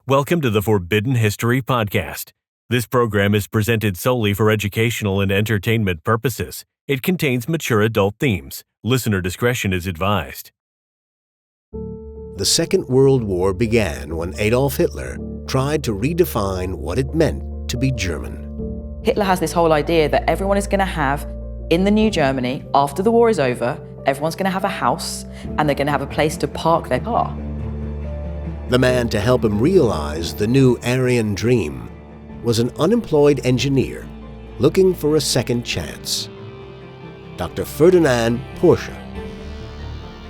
Welcome to the Forbidden History Podcast. This program is presented solely for educational and entertainment purposes. It contains mature adult themes. Listener discretion is advised. The Second World War began when Adolf Hitler tried to redefine what it meant to be German. Hitler has this whole idea that everyone is going to have, in the new Germany, after the war is over, everyone's going to have a house and they're going to have a place to park their car. The man to help him realize the new Aryan dream was an unemployed engineer looking for a second chance. Dr. Ferdinand Porsche.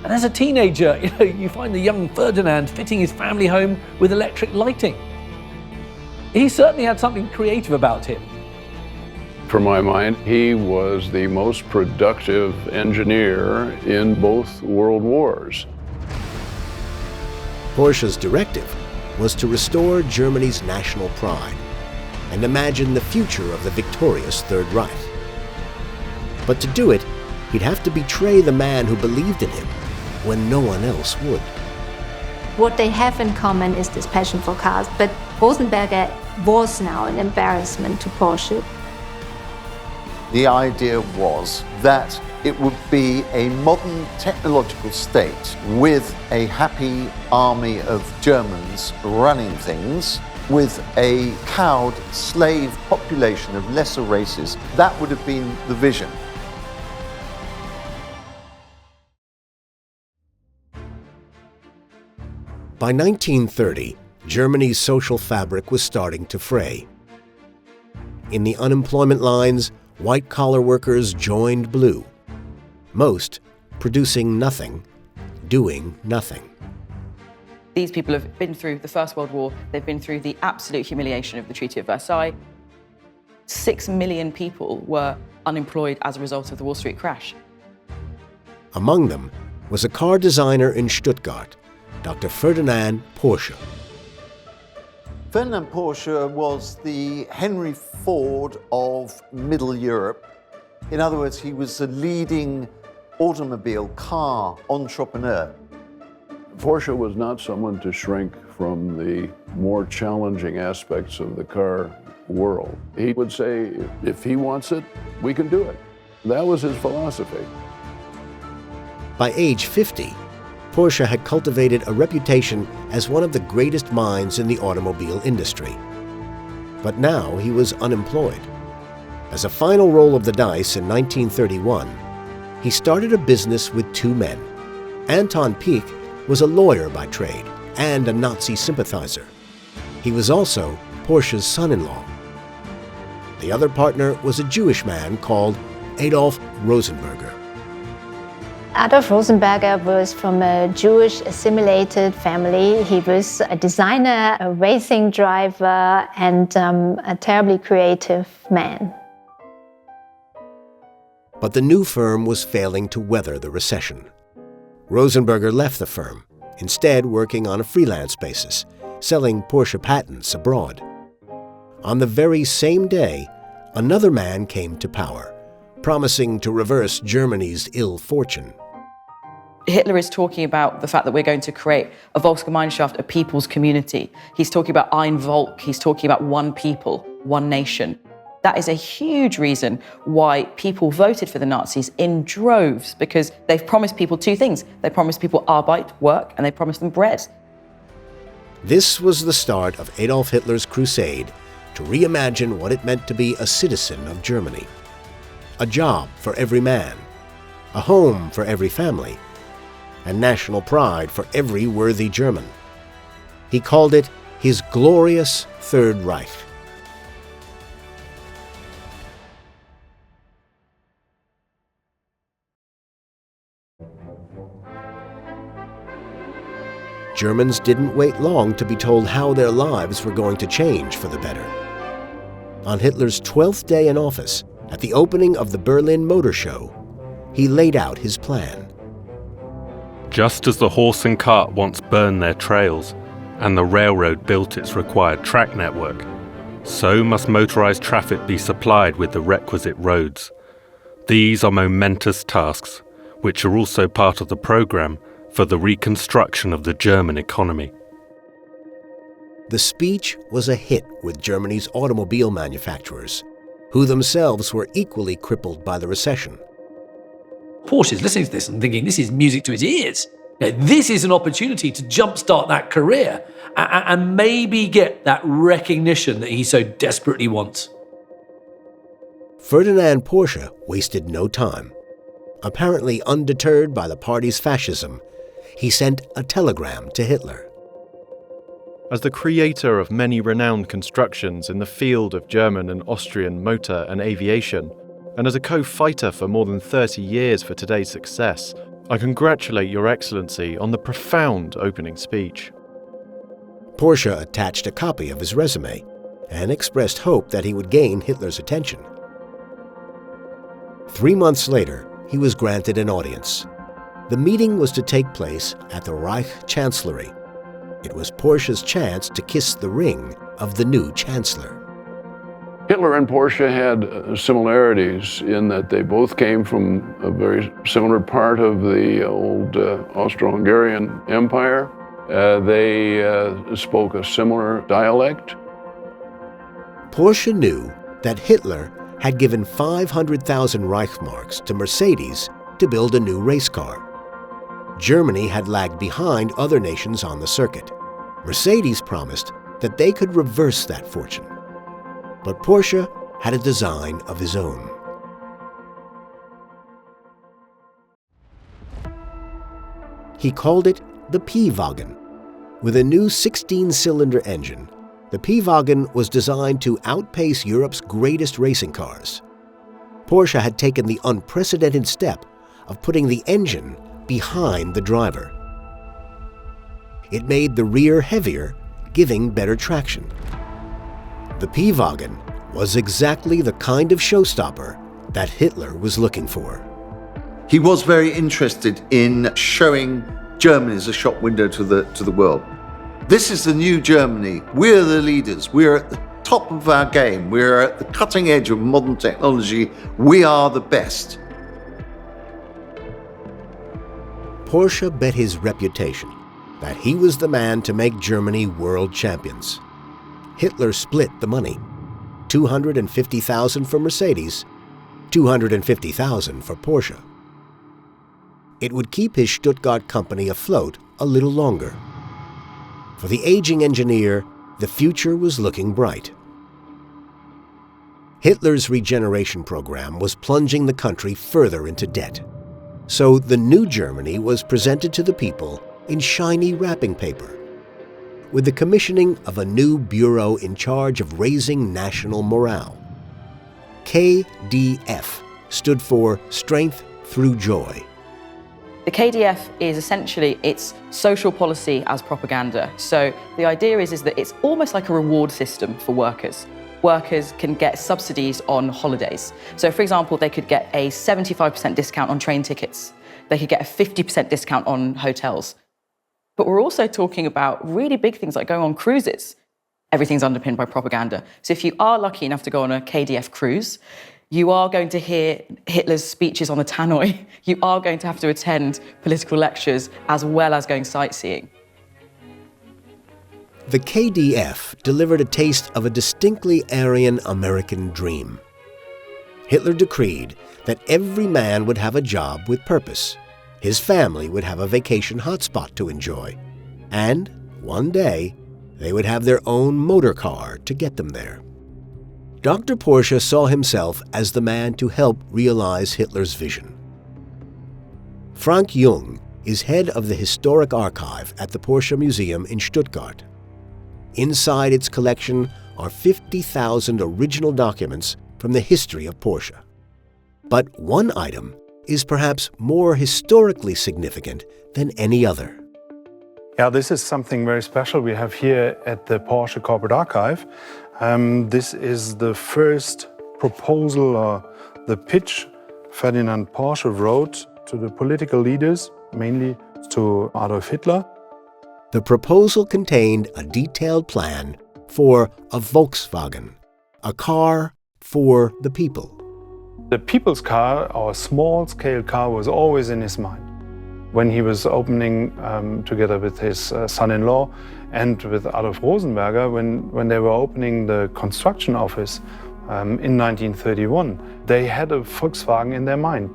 And as a teenager, you find the young Ferdinand fitting his family home with electric lighting. He certainly had something creative about him. For my mind, he was the most productive engineer in both world wars. Porsche's directive was to restore Germany's national pride and imagine the future of the victorious Third Reich. But to do it, he'd have to betray the man who believed in him when no one else would. What they have in common is this passion for cars, but Rosenberger was now an embarrassment to Porsche. The idea was that it would be a modern technological state with a happy army of Germans running things, with a cowed slave population of lesser races. That would have been the vision. By 1930, Germany's social fabric was starting to fray. In the unemployment lines, white-collar workers joined blue. Most producing nothing, doing nothing. These people have been through the First World War. They've been through the absolute humiliation of the Treaty of Versailles. 6 million people were unemployed as a result of the Wall Street crash. Among them was a car designer in Stuttgart, Dr. Ferdinand Porsche. Ferdinand Porsche was the Henry Ford of Middle Europe. In other words, he was a leading automobile car entrepreneur. Porsche was not someone to shrink from the more challenging aspects of the car world. He would say, if he wants it, we can do it. That was his philosophy. By age 50, Porsche had cultivated a reputation as one of the greatest minds in the automobile industry. But now he was unemployed. As a final roll of the dice in 1931, he started a business with two men. Anton Pieck was a lawyer by trade and a Nazi sympathizer. He was also Porsche's son-in-law. The other partner was a Jewish man called Adolf Rosenberger. Adolf Rosenberger was from a Jewish assimilated family. He was a designer, a racing driver, and a terribly creative man. But the new firm was failing to weather the recession. Rosenberger left the firm, instead working on a freelance basis, selling Porsche patents abroad. On the very same day, another man came to power, promising to reverse Germany's ill fortune. Hitler is talking about the fact that we're going to create a Volksgemeinschaft, a people's community. He's talking about ein Volk. He's talking about one people, one nation. That is a huge reason why people voted for the Nazis in droves, because they've promised people two things. They promised people Arbeit, work, and they promised them bread. This was the start of Adolf Hitler's crusade to reimagine what it meant to be a citizen of Germany. A job for every man, a home for every family, and national pride for every worthy German. He called it his glorious Third Reich. Germans didn't wait long to be told how their lives were going to change for the better. On Hitler's 12th day in office, at the opening of the Berlin Motor Show, he laid out his plan. Just as the horse and cart once burned their trails, and the railroad built its required track network, so must motorized traffic be supplied with the requisite roads. These are momentous tasks, which are also part of the program for the reconstruction of the German economy. The speech was a hit with Germany's automobile manufacturers, who themselves were equally crippled by the recession. Porsche is listening to this and thinking, this is music to his ears. This is an opportunity to jumpstart that career and maybe get that recognition that he so desperately wants. Ferdinand Porsche wasted no time. Apparently undeterred by the party's fascism, he sent a telegram to Hitler. As the creator of many renowned constructions in the field of German and Austrian motor and aviation, and as a co-fighter for more than 30 years for today's success, I congratulate Your Excellency on the profound opening speech. Porsche attached a copy of his resume and expressed hope that he would gain Hitler's attention. 3 months later, he was granted an audience. The meeting was to take place at the Reich Chancellery. It was Porsche's chance to kiss the ring of the new chancellor. Hitler and Porsche had similarities in that they both came from a very similar part of the old Austro-Hungarian Empire. They spoke a similar dialect. Porsche knew that Hitler had given 500,000 Reichsmarks to Mercedes to build a new race car. Germany had lagged behind other nations on the circuit. Mercedes promised that they could reverse that fortune. But Porsche had a design of his own. He called it the P-Wagen. With a new 16-cylinder engine, the P-Wagen was designed to outpace Europe's greatest racing cars. Porsche had taken the unprecedented step of putting the engine behind the driver. It made the rear heavier, giving better traction. The P-Wagen was exactly the kind of showstopper that Hitler was looking for. He was very interested in showing Germany as a shop window to the world. This is the new Germany. We're the leaders. We're at the top of our game. We're at the cutting edge of modern technology. We are the best. Porsche bet his reputation that he was the man to make Germany world champions. Hitler split the money. 250,000 for Mercedes, 250,000 for Porsche. It would keep his Stuttgart company afloat a little longer. For the aging engineer, the future was looking bright. Hitler's regeneration program was plunging the country further into debt. So the new Germany was presented to the people in shiny wrapping paper, with the commissioning of a new bureau in charge of raising national morale. KDF stood for Strength Through Joy. The KDF is essentially, it's social policy as propaganda. So the idea is that it's almost like a reward system for workers. Workers can get subsidies on holidays. So for example, they could get a 75% discount on train tickets. They could get a 50% discount on hotels. But we're also talking about really big things like going on cruises. Everything's underpinned by propaganda. So if you are lucky enough to go on a KDF cruise, you are going to hear Hitler's speeches on the tannoy. You are going to have to attend political lectures as well as going sightseeing. The KDF delivered a taste of a distinctly Aryan American dream. Hitler decreed that every man would have a job with purpose. His family would have a vacation hotspot to enjoy. And one day, they would have their own motor car to get them there. Dr. Porsche saw himself as the man to help realize Hitler's vision. Frank Jung is head of the historic archive at the Porsche Museum in Stuttgart. Inside its collection are 50,000 original documents from the history of Porsche. But one item is perhaps more historically significant than any other. Yeah, this is something very special we have here at the Porsche Corporate Archive. This is the first proposal or the pitch Ferdinand Porsche wrote to the political leaders, mainly to Adolf Hitler. The proposal contained a detailed plan for a Volkswagen, a car for the people. The people's car, or small-scale car, was always in his mind. When he was opening, together with his son-in-law, And with Adolf Rosenberger, when they were opening the construction office in 1931, they had a Volkswagen in their mind.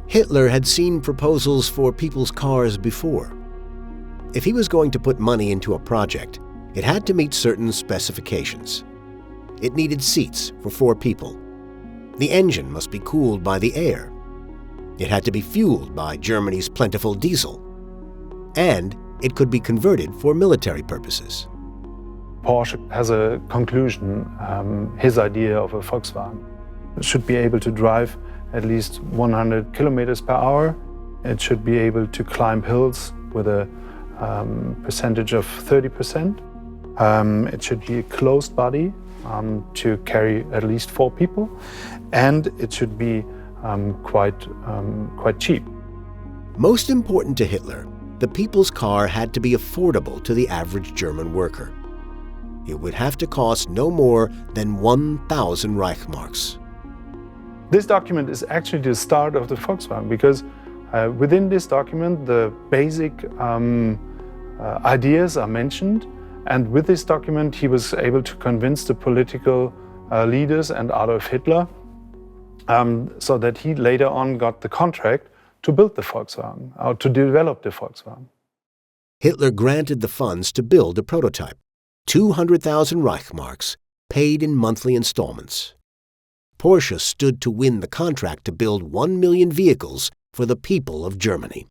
Hitler had seen proposals for people's cars before. If he was going to put money into a project, it had to meet certain specifications. It needed seats for 4 people. The engine must be cooled by the air. It had to be fueled by Germany's plentiful diesel. And it could be converted for military purposes. Porsche has a conclusion, his idea of a Volkswagen. It should be able to drive at least 100 kilometers per hour. It should be able to climb hills with a percentage of 30%. It should be a closed body to carry at least 4 people. And it should be quite cheap. Most important to Hitler, the people's car had to be affordable to the average German worker. It would have to cost no more than 1,000 Reichsmarks. This document is actually the start of the Volkswagen because within this document the basic ideas are mentioned, and with this document he was able to convince the political leaders and Adolf Hitler so that he later on got the contract to build the Volkswagen, or to develop the Volkswagen. Hitler granted the funds to build a prototype, 200,000 Reichsmarks, paid in monthly installments. Porsche stood to win the contract to build 1 million vehicles for the people of Germany.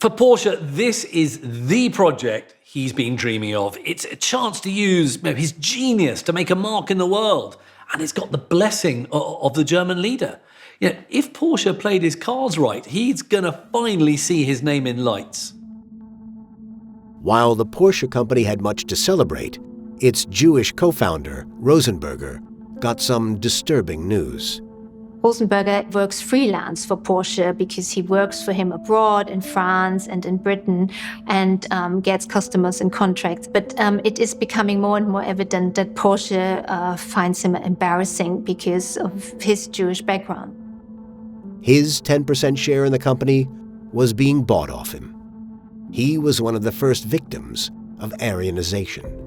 For Porsche, this is the project he's been dreaming of. It's a chance to use his genius to make a mark in the world, and it's got the blessing of the German leader. If Porsche played his cards right, he's going to finally see his name in lights. While the Porsche company had much to celebrate, its Jewish co-founder, Rosenberger, got some disturbing news. Rosenberger works freelance for Porsche because he works for him abroad in France and in Britain and gets customers and contracts. But it is becoming more and more evident that Porsche finds him embarrassing because of his Jewish background. His 10% share in the company was being bought off him. He was one of the first victims of Aryanization.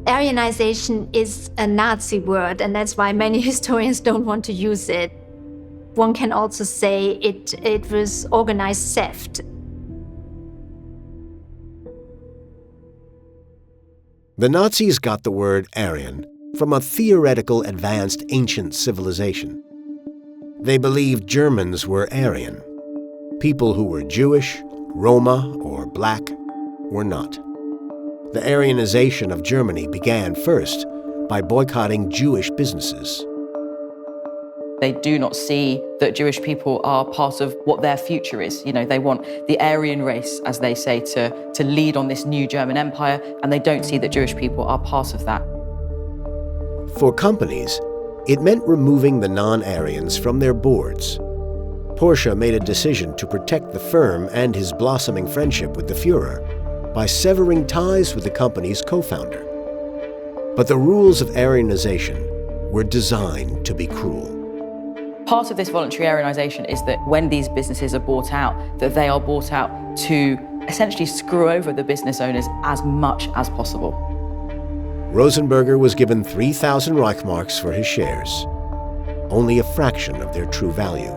Aryanization is a Nazi word, and that's why many historians don't want to use it. One can also say it was organized theft. The Nazis got the word Aryan from a theoretical advanced ancient civilization. They believed Germans were Aryan. People who were Jewish, Roma, or black were not. The Aryanization of Germany began first by boycotting Jewish businesses. They do not see that Jewish people are part of what their future is. They want the Aryan race, as they say, to lead on this new German empire, and they don't see that Jewish people are part of that. For companies, it meant removing the non-Aryans from their boards. Porsche made a decision to protect the firm and his blossoming friendship with the Führer by severing ties with the company's co-founder. But the rules of Aryanization were designed to be cruel. Part of this voluntary Aryanization is that when these businesses are bought out, that they are bought out to essentially screw over the business owners as much as possible. Rosenberger was given 3,000 Reichsmarks for his shares, only a fraction of their true value.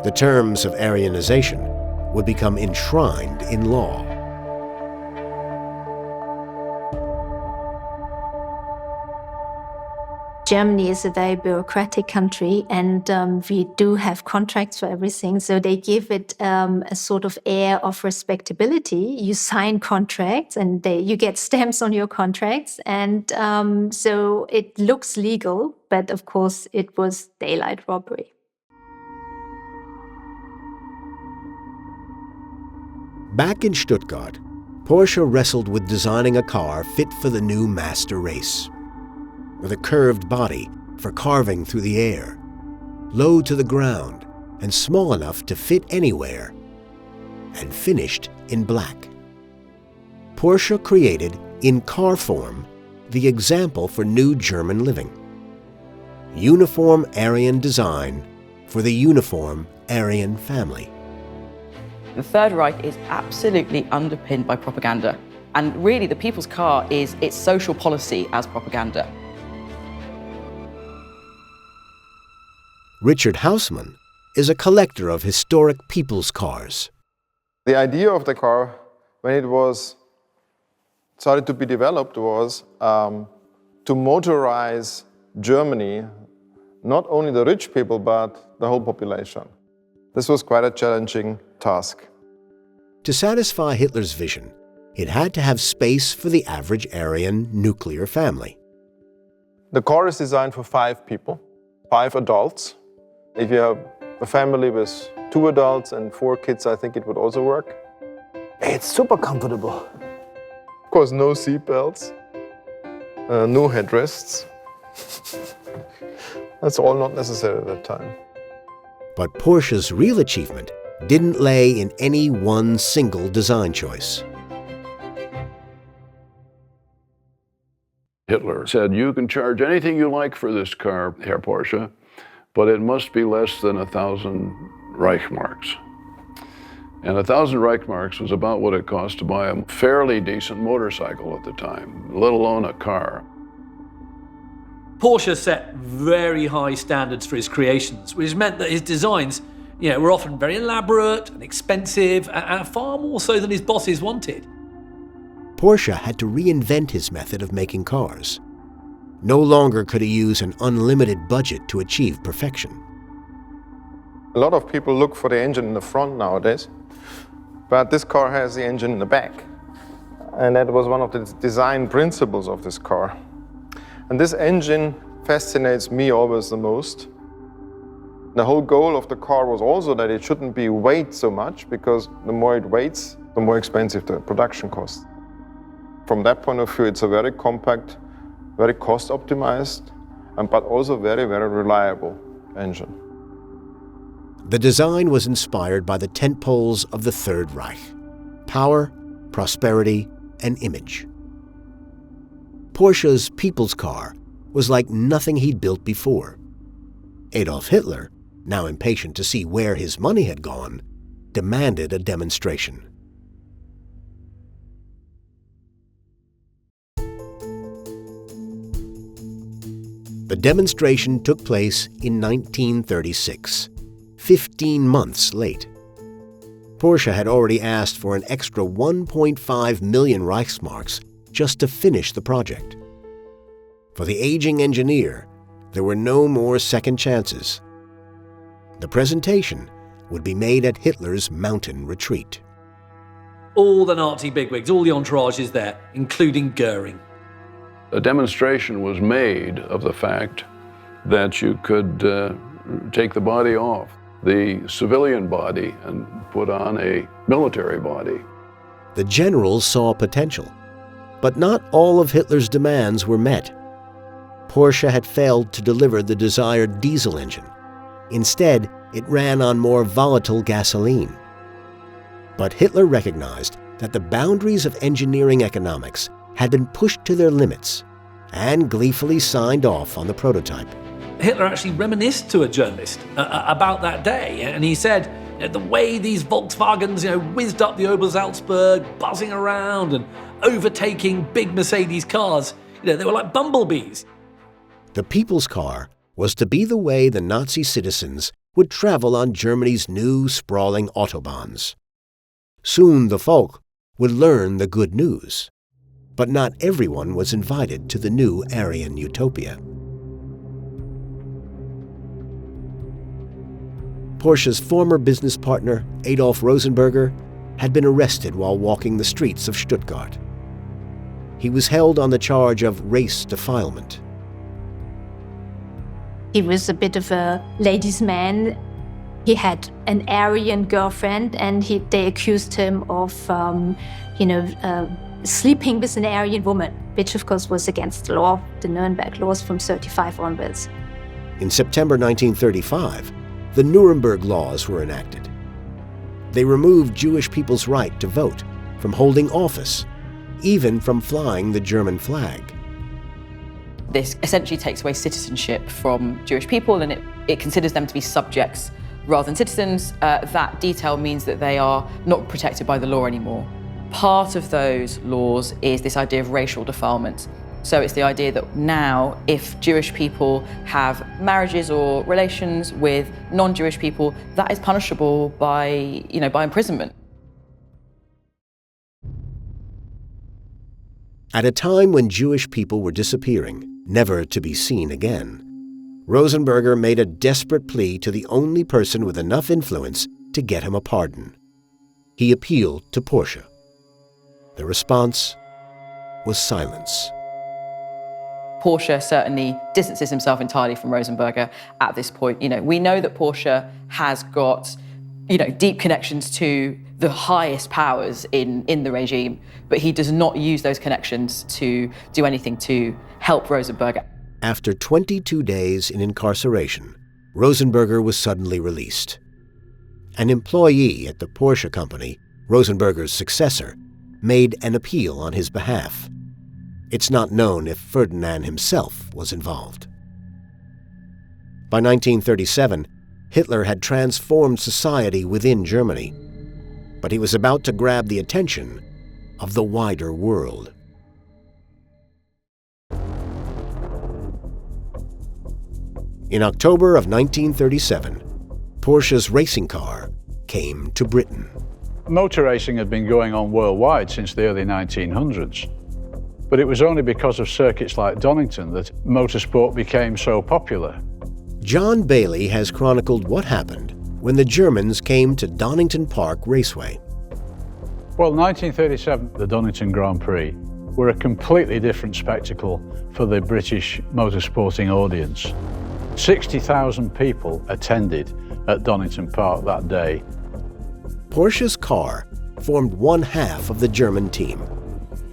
The terms of Aryanization would become enshrined in law. Germany is a very bureaucratic country, and we do have contracts for everything. So they give it a sort of air of respectability. You sign contracts, and you get stamps on your contracts, and so it looks legal. But of course, it was daylight robbery. Back in Stuttgart, Porsche wrestled with designing a car fit for the new master race. With a curved body for carving through the air, low to the ground and small enough to fit anywhere, and finished in black. Porsche created, in car form, the example for new German living. Uniform Aryan design for the uniform Aryan family. The Third Reich is absolutely underpinned by propaganda. And really, the people's car is its social policy as propaganda. Richard Hausmann is a collector of historic people's cars. The idea of the car, when it was started to be developed, was to motorize Germany, not only the rich people, but the whole population. This was quite a challenging task. To satisfy Hitler's vision, it had to have space for the average Aryan nuclear family. The car is designed for 5 people, 5 adults. If you have a family with 2 adults and 4 kids, I think it would also work. It's super comfortable. Of course, no seat belts, no headrests. That's all not necessary at that time. But Porsche's real achievement didn't lay in any one single design choice. Hitler said, you can charge anything you like for this car, Herr Porsche, but it must be less than 1,000 Reichsmarks. And 1,000 Reichsmarks was about what it cost to buy a fairly decent motorcycle at the time, let alone a car. Porsche set very high standards for his creations, which meant that his designs, were often very elaborate and expensive, and far more so than his bosses wanted. Porsche had to reinvent his method of making cars. No longer could he use an unlimited budget to achieve perfection. A lot of people look for the engine in the front nowadays, but this car has the engine in the back. And that was one of the design principles of this car. And this engine fascinates me always the most. The whole goal of the car was also that it shouldn't be weight so much, because the more it weighs, the more expensive the production costs. From that point of view, it's a very compact, very cost optimized, but also very, very reliable engine. The design was inspired by the tentpoles of the Third Reich: power, prosperity, and image. Porsche's people's car was like nothing he'd built before. Adolf Hitler, now impatient to see where his money had gone, demanded a demonstration. The demonstration took place in 1936, 15 months late. Porsche had already asked for an extra 1.5 million Reichsmarks just to finish the project. For the aging engineer, there were no more second chances. The presentation would be made at Hitler's mountain retreat. All the Nazi bigwigs, all the entourage is there, including Goering. A demonstration was made of the fact that you could take the body off, the civilian body, and put on a military body. The generals saw potential, but not all of Hitler's demands were met. Porsche had failed to deliver the desired diesel engine. Instead, it ran on more volatile gasoline. But Hitler recognized that the boundaries of engineering economics had been pushed to their limits and gleefully signed off on the prototype. Hitler actually reminisced to a journalist about that day, and he said, the way these Volkswagens, whizzed up the Obersalzberg, buzzing around and overtaking big Mercedes cars, they were like bumblebees. The people's car was to be the way the Nazi citizens would travel on Germany's new sprawling autobahns. Soon the folk would learn the good news, but not everyone was invited to the new Aryan utopia. Porsche's former business partner, Adolf Rosenberger, had been arrested while walking the streets of Stuttgart. He was held on the charge of race defilement. He was a bit of a ladies' man. He had an Aryan girlfriend, and they accused him of, sleeping with an Aryan woman, which of course was against the law, the Nuremberg laws from 1935 onwards. In September 1935, the Nuremberg laws were enacted. They removed Jewish people's right to vote, from holding office, even from flying the German flag. This essentially takes away citizenship from Jewish people, and it considers them to be subjects rather than citizens, that detail means that they are not protected by the law anymore. Part of those laws is this idea of racial defilement. So it's the idea that now, if Jewish people have marriages or relations with non-Jewish people, that is punishable by, by imprisonment. At a time when Jewish people were disappearing, never to be seen again, Rosenberger made a desperate plea to the only person with enough influence to get him a pardon. He appealed to Porsche. The response was silence. Porsche certainly distances himself entirely from Rosenberger at this point. We know that Porsche has got, deep connections to the highest powers in the regime, but he does not use those connections to do anything to help Rosenberger. After 22 days in incarceration, Rosenberger was suddenly released. An employee at the Porsche company, Rosenberger's successor, made an appeal on his behalf. It's not known if Ferdinand himself was involved. By 1937, Hitler had transformed society within Germany, but he was about to grab the attention of the wider world. In October of 1937, Porsche's racing car came to Britain. Motor racing had been going on worldwide since the early 1900s. But it was only because of circuits like Donington that motorsport became so popular. John Bailie has chronicled what happened when the Germans came to Donington Park Raceway. Well, 1937, the Donington Grand Prix were a completely different spectacle for the British motorsporting audience. 60,000 people attended at Donington Park that day. Porsche's car formed one half of the German team.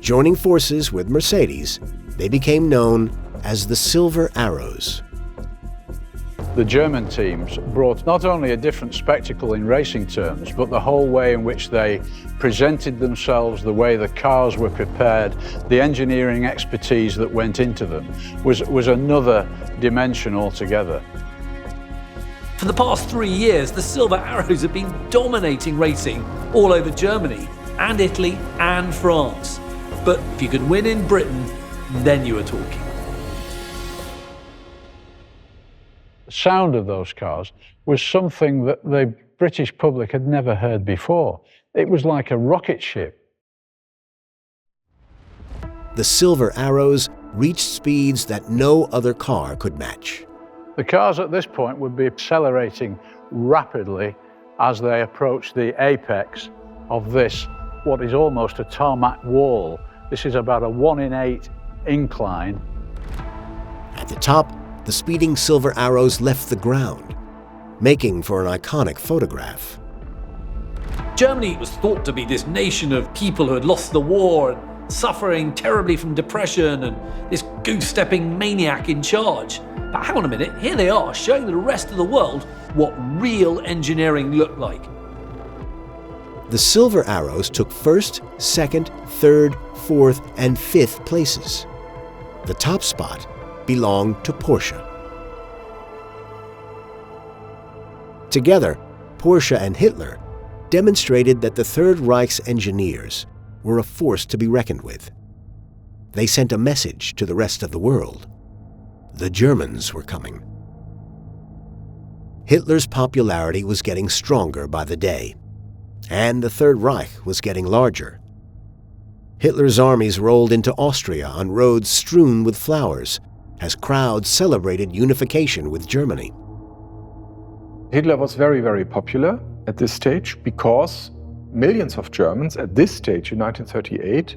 Joining forces with Mercedes, they became known as the Silver Arrows. The German teams brought not only a different spectacle in racing terms, but the whole way in which they presented themselves, the way the cars were prepared, the engineering expertise that went into them was another dimension altogether. For the past 3 years, the Silver Arrows have been dominating racing all over Germany and Italy and France. But if you could win in Britain, then you were talking. The sound of those cars was something that the British public had never heard before. It was like a rocket ship. The Silver Arrows reached speeds that no other car could match. The cars at this point would be accelerating rapidly as they approached the apex of this, what is almost a tarmac wall. This is about a 1 in 8 incline. At the top, the speeding Silver Arrows left the ground, making for an iconic photograph. Germany was thought to be this nation of people who had lost the war and suffering terribly from depression and this goose-stepping maniac in charge. But hang on a minute, here they are showing the rest of the world what real engineering looked like. The Silver Arrows took first, second, third, fourth, and fifth places. The top spot belonged to Porsche. Together, Porsche and Hitler demonstrated that the Third Reich's engineers were a force to be reckoned with. They sent a message to the rest of the world. The Germans were coming. Hitler's popularity was getting stronger by the day, and the Third Reich was getting larger. Hitler's armies rolled into Austria on roads strewn with flowers as crowds celebrated unification with Germany. Hitler was very, very popular at this stage because millions of Germans at this stage in 1938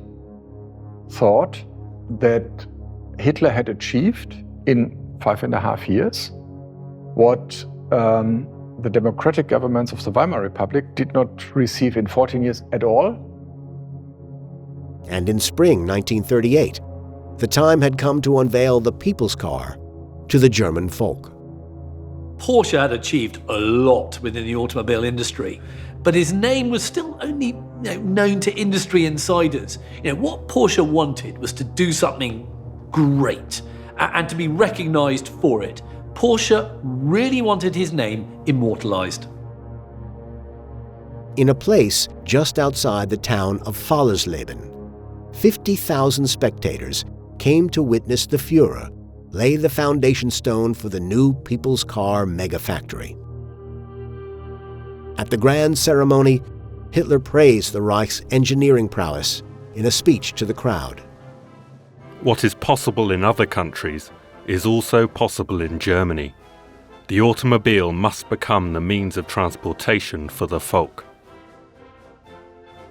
thought that Hitler had achieved in 5.5 years what the democratic governments of the Weimar Republic did not receive in 14 years at all. And in spring 1938, the time had come to unveil the people's car to the German folk. Porsche had achieved a lot within the automobile industry, but his name was still only known to industry insiders. What Porsche wanted was to do something great and to be recognized for it Porsche really wanted his name immortalized. In a place just outside the town of Fallersleben, 50,000 spectators came to witness the Führer lay the foundation stone for the new people's car mega factory. At the grand ceremony, Hitler praised the Reich's engineering prowess in a speech to the crowd. What is possible in other countries is also possible in Germany. The automobile must become the means of transportation for the folk.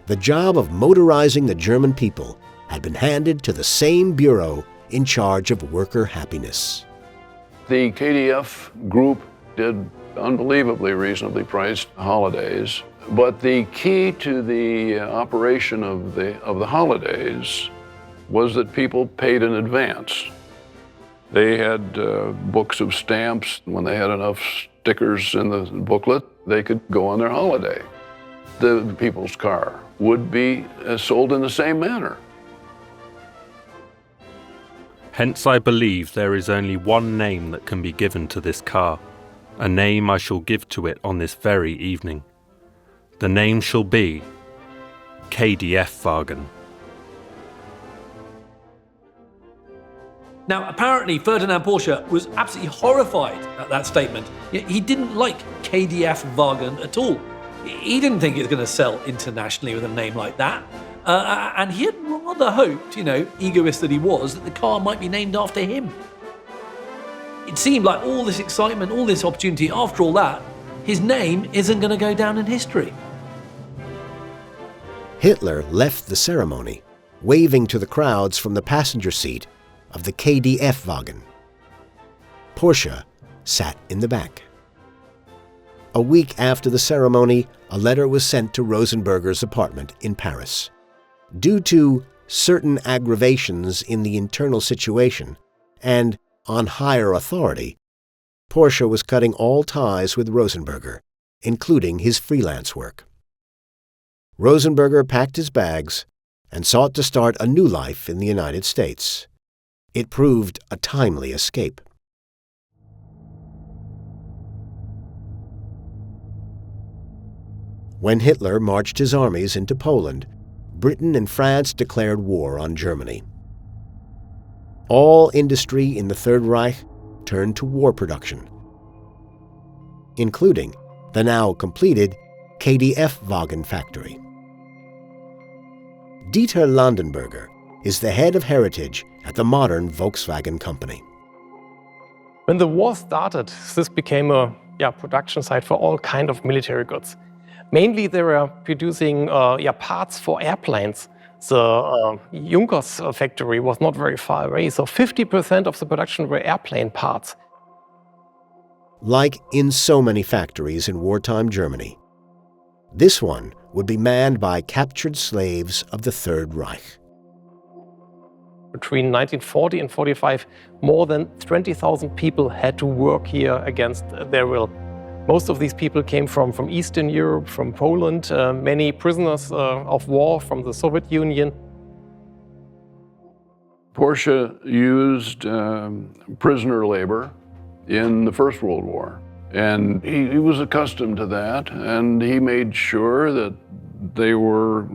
The job of motorizing the German people had been handed to the same bureau in charge of worker happiness. The KDF group did unbelievably reasonably priced holidays, but the key to the operation of the holidays was that people paid in advance. They had books of stamps. When they had enough stickers in the booklet, they could go on their holiday. The people's car would be sold in the same manner. Hence I believe there is only one name that can be given to this car, a name I shall give to it on this very evening. The name shall be KDF-Wagen. Now, apparently Ferdinand Porsche was absolutely horrified at that statement. He didn't like KDF-Wagen at all. He didn't think it was going to sell internationally with a name like that. And he had rather hoped, egoist that he was, that the car might be named after him. It seemed like all this excitement, all this opportunity, after all that, his name isn't going to go down in history. Hitler left the ceremony, waving to the crowds from the passenger seat of the KDF-Wagen. Porsche sat in the back. A week after the ceremony, a letter was sent to Rosenberger's apartment in Paris. Due to certain aggravations in the internal situation and on higher authority, Porsche was cutting all ties with Rosenberger, including his freelance work. Rosenberger packed his bags and sought to start a new life in the United States. It proved a timely escape. When Hitler marched his armies into Poland, Britain and France declared war on Germany. All industry in the Third Reich turned to war production, including the now completed KDF-Wagen factory. Dieter Landenberger is the head of heritage at the modern Volkswagen company. When the war started, this became a production site for all kinds of military goods. Mainly they were producing parts for airplanes. The Junkers factory was not very far away, so 50% of the production were airplane parts. Like in so many factories in wartime Germany, this one would be manned by captured slaves of the Third Reich. Between 1940 and 1945, more than 20,000 people had to work here against their will. Most of these people came from Eastern Europe, from Poland, many prisoners of war from the Soviet Union. Porsche used prisoner labor in the First World War, and he was accustomed to that, and he made sure that they were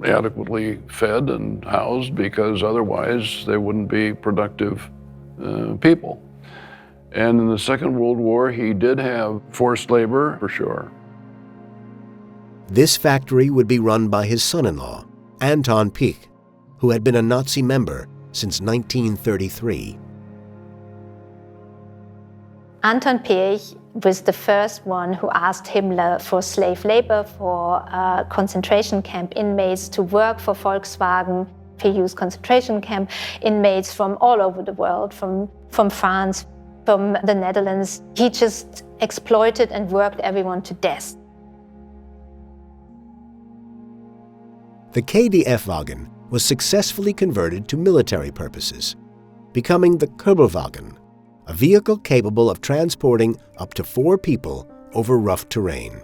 adequately fed and housed, because otherwise they wouldn't be productive people. And in the Second World War, he did have forced labor, for sure. This factory would be run by his son-in-law, Anton Pich, who had been a Nazi member since 1933. Anton Pich was the first one who asked Himmler for slave labor, for concentration camp inmates to work for Volkswagen. He used concentration camp inmates from all over the world, from France, from the Netherlands. He just exploited and worked everyone to death. The KDF-Wagen was successfully converted to military purposes, becoming the Kübelwagen, a vehicle capable of transporting up to 4 people over rough terrain.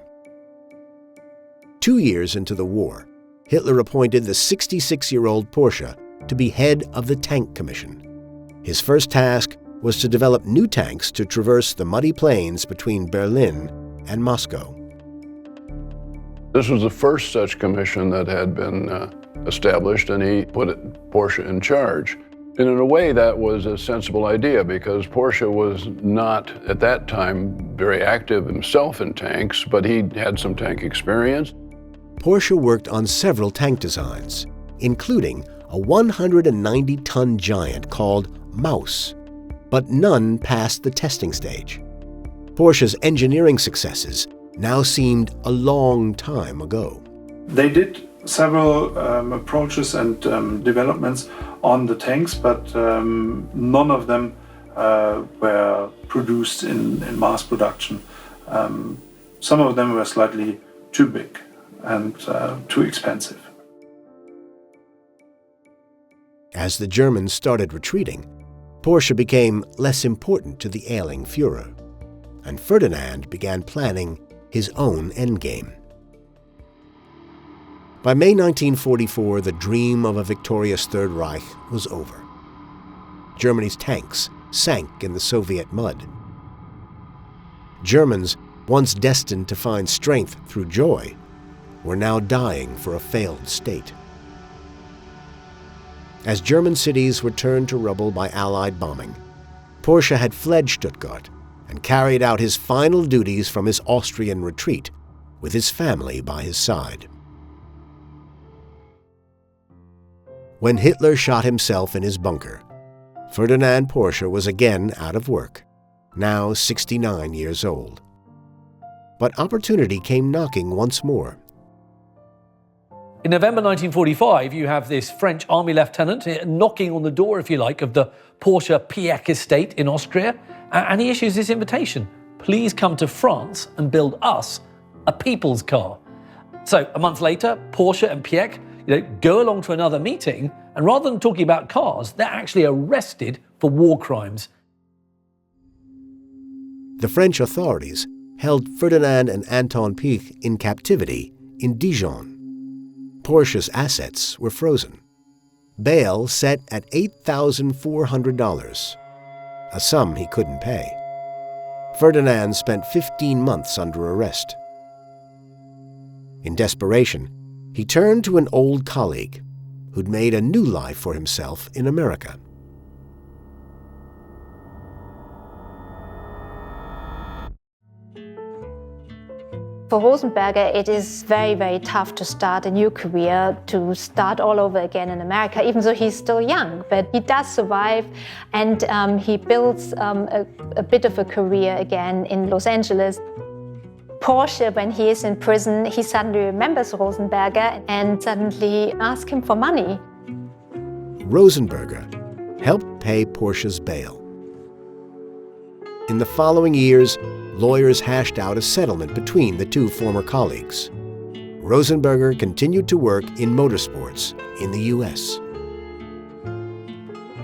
2 years into the war, Hitler appointed the 66-year-old Porsche to be head of the Tank Commission. His first task was to develop new tanks to traverse the muddy plains between Berlin and Moscow. This was the first such commission that had been established, and he put Porsche in charge. And in a way, that was a sensible idea because Porsche was not, at that time, very active himself in tanks, but he had some tank experience. Porsche worked on several tank designs, including a 190-ton giant called Maus, but none passed the testing stage. Porsche's engineering successes now seemed a long time ago. They did several approaches and developments on the tanks, but none of them were produced in mass production. Some of them were slightly too big and too expensive. As the Germans started retreating, Porsche became less important to the ailing Führer, and Ferdinand began planning his own endgame. By May 1944, the dream of a victorious Third Reich was over. Germany's tanks sank in the Soviet mud. Germans, once destined to find strength through joy, were now dying for a failed state. As German cities were turned to rubble by Allied bombing, Porsche had fled Stuttgart and carried out his final duties from his Austrian retreat with his family by his side. When Hitler shot himself in his bunker, Ferdinand Porsche was again out of work, now 69 years old. But opportunity came knocking once more. In November 1945, you have this French army lieutenant knocking on the door, if you like, of the Porsche Pieck estate in Austria, and he issues this invitation: please come to France and build us a people's car. So a month later, Porsche and Pieck go along to another meeting, and rather than talking about cars, they're actually arrested for war crimes. The French authorities held Ferdinand and Anton Pieck in captivity in Dijon. Porsche's assets were frozen. Bail set at $8,400, a sum he couldn't pay. Ferdinand spent 15 months under arrest. In desperation, he turned to an old colleague who'd made a new life for himself in America. For Rosenberger, it is very, very tough to start a new career, to start all over again in America, even though he's still young. But he does survive, and he builds a bit of a career again in Los Angeles. Porsche, when he is in prison, he suddenly remembers Rosenberger and suddenly asks him for money. Rosenberger helped pay Porsche's bail. In the following years, lawyers hashed out a settlement between the two former colleagues. Rosenberger continued to work in motorsports in the U.S.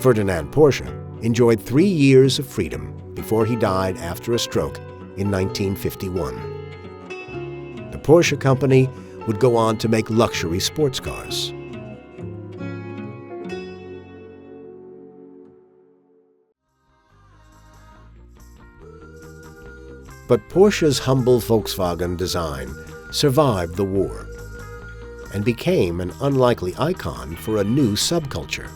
Ferdinand Porsche enjoyed 3 years of freedom before he died after a stroke in 1951. The Porsche company would go on to make luxury sports cars. But Porsche's humble Volkswagen design survived the war and became an unlikely icon for a new subculture.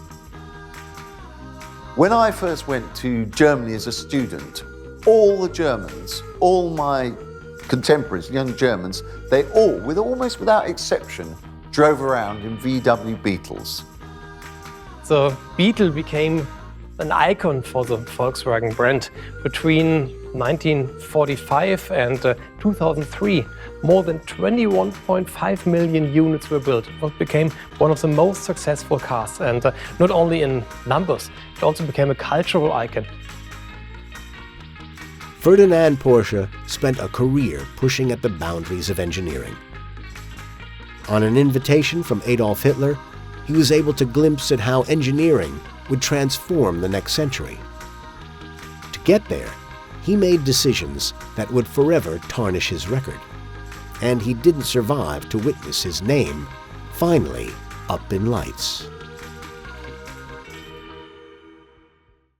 When I first went to Germany as a student, all the Germans, all my contemporaries, young Germans, they all, almost without exception, drove around in VW Beetles. The Beetle became an icon for the Volkswagen brand. Between 1945 and 2003, more than 21.5 million units were built. It became one of the most successful cars, and not only in numbers, it also became a cultural icon. Ferdinand Porsche spent a career pushing at the boundaries of engineering. On an invitation from Adolf Hitler, he was able to glimpse at how engineering would transform the next century. To get there, he made decisions that would forever tarnish his record, and he didn't survive to witness his name finally up in lights.